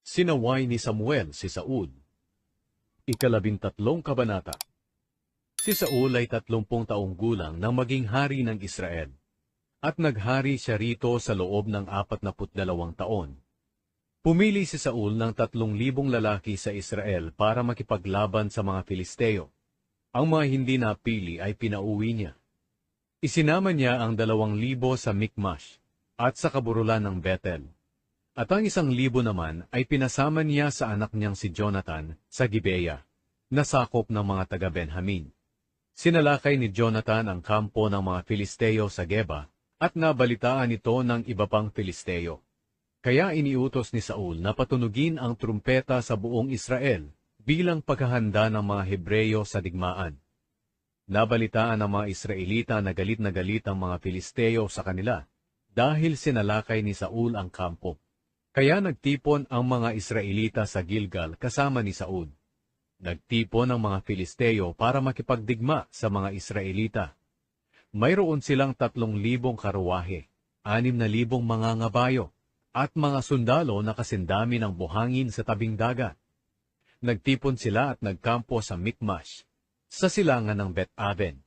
Sinaway ni Samuel si Saul. Ikalabintatlong kabanata. Si Saul ay 30 taong gulang nang maging hari ng Israel, at naghari siya rito sa loob ng 42 taon. Pumili si Saul ng 3,000 lalaki sa Israel para makipaglaban sa mga Filisteo. Ang mga hindi napili ay pinauwi niya. Isinama niya ang 2,000 sa Mikmash at sa kaburulan ng Bethel. At ang 1,000 naman ay pinasama niya sa anak niyang si Jonathan sa Gibeah, na sakop ng mga taga-Benjamin. Sinalakay ni Jonathan ang kampo ng mga Filisteo sa Geba, at nabalitaan ito ng iba pang Filisteo. Kaya iniutos ni Saul na patunugin ang trumpeta sa buong Israel bilang paghahanda ng mga Hebreyo sa digmaan. Nabalitaan ng mga Israelita na galit ang mga Filisteo sa kanila dahil sinalakay ni Saul ang kampo. Kaya nagtipon ang mga Israelita sa Gilgal kasama ni Saul. Nagtipon ang mga Filisteo para makipagdigma sa mga Israelita. Mayroon silang 3,000 karuwahe, 6,000 mga ngabayo, at mga sundalo na kasindami ng buhangin sa tabing dagat. Nagtipon sila at nagkampo sa Mikmash, sa silangan ng Bet-Aven.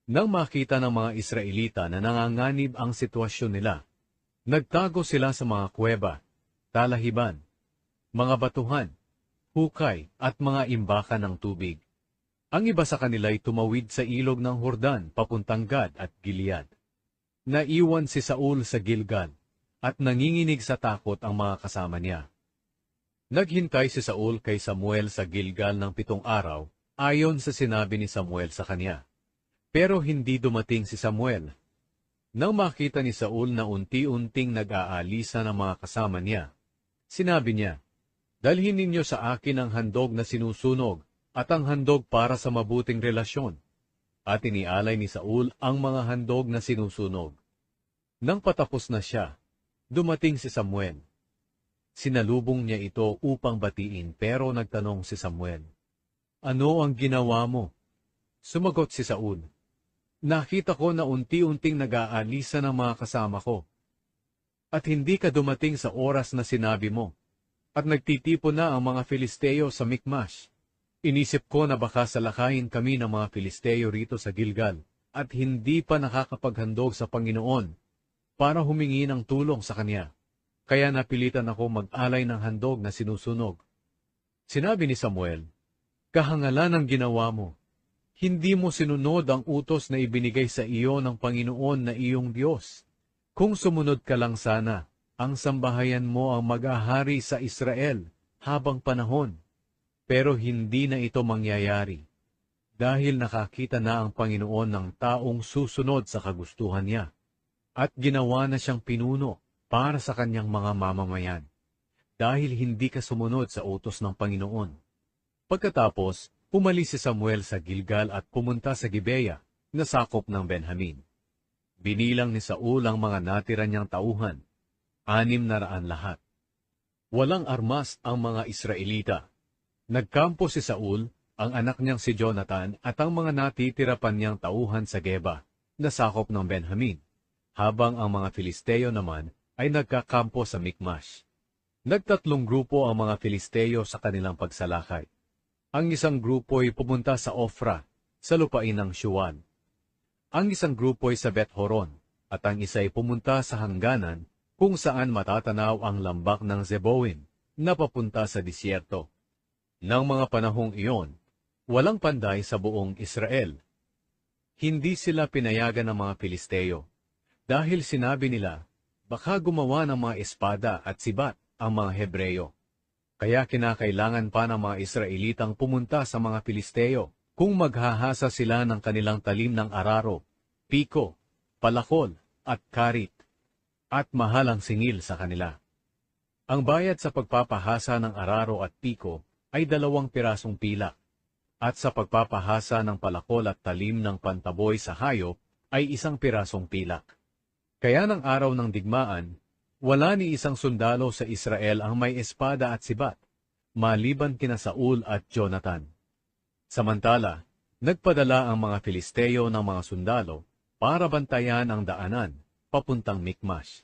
Nang makita ng mga Israelita na nanganganib ang sitwasyon nila, nagtago sila sa mga kuweba, talahiban, mga batuhan, hukay at mga imbakan ng tubig. Ang iba sa kanila ay tumawid sa ilog ng Hordan papuntang Gad at Gilead. Naiwan si Saul sa Gilgal at nanginginig sa takot ang mga kasama niya. Naghintay si Saul kay Samuel sa Gilgal ng 7 araw ayon sa sinabi ni Samuel sa kanya. Pero hindi dumating si Samuel. Nang makita ni Saul na unti-unting nag-aalisa ng mga kasama niya, sinabi niya, "Dalhin ninyo sa akin ang handog na sinusunog at ang handog para sa mabuting relasyon." At inialay ni Saul ang mga handog na sinusunog. Nang patapos na siya, dumating si Samuel. Sinalubong niya ito upang batiin pero nagtanong si Samuel, "Ano ang ginawa mo?" Sumagot si Saul, "Nakita ko na unti-unting nag-aalisa ng mga kasama ko. At hindi ka dumating sa oras na sinabi mo, at nagtitipon na ang mga Filisteo sa Mikmash. Inisip ko na baka salakayin kami ng mga Filisteo rito sa Gilgal, at hindi pa nakakapaghandog sa Panginoon para humingi ng tulong sa Kanya. Kaya napilitan ako mag-alay ng handog na sinusunog." Sinabi ni Samuel, "Kahangalan ang ginawa mo. Hindi mo sinunod ang utos na ibinigay sa iyo ng Panginoon na iyong Diyos. Kung sumunod ka lang sana, ang sambahayan mo ang mag-ahari sa Israel habang panahon. Pero hindi na ito mangyayari, dahil nakakita na ang Panginoon ng taong susunod sa kagustuhan niya, at ginawa na siyang pinuno para sa kanyang mga mamamayan, dahil hindi ka sumunod sa utos ng Panginoon." Pagkatapos, umalis si Samuel sa Gilgal at pumunta sa Gibeah, na sakop ng Benjamin. Binilang ni Saul ang mga natira niyang tauhan, 600 lahat. Walang armas ang mga Israelita. Nagkampo si Saul, ang anak niyang si Jonathan at ang mga natitira pa niyang tauhan sa Geba, na sakop ng Benjamin, habang ang mga Filisteo naman ay nagkakampo sa Mikmash. Nagtatlong grupo ang mga Filisteo sa kanilang pagsalakay. Ang isang grupo ay pumunta sa Ofra, sa lupain ng Shuwan. Ang isang grupo ay sa Bet-Horon, at ang isa ay pumunta sa hangganan kung saan matatanaw ang lambak ng Zeboim na papunta sa disyerto. Nang mga panahong iyon, walang panday sa buong Israel. Hindi sila pinayagan ng mga Filisteo, dahil sinabi nila, baka gumawa ng mga espada at sibat ang mga Hebreyo. Kaya kinakailangan pa ng mga Israelitang pumunta sa mga Filisteo kung maghahasa sila ng kanilang talim ng araro, piko, palakol, at karit, at mahalang singil sa kanila. Ang bayad sa pagpapahasa ng araro at piko ay 2 pirasong pilak, at sa pagpapahasa ng palakol at talim ng pantaboy sa hayop ay 1 pirasong pilak. Kaya ng araw ng digmaan, wala ni isang sundalo sa Israel ang may espada at sibat, maliban kina Saul at Jonathan. Samantala, nagpadala ang mga Filisteo ng mga sundalo para bantayan ang daanan papuntang Mikmash.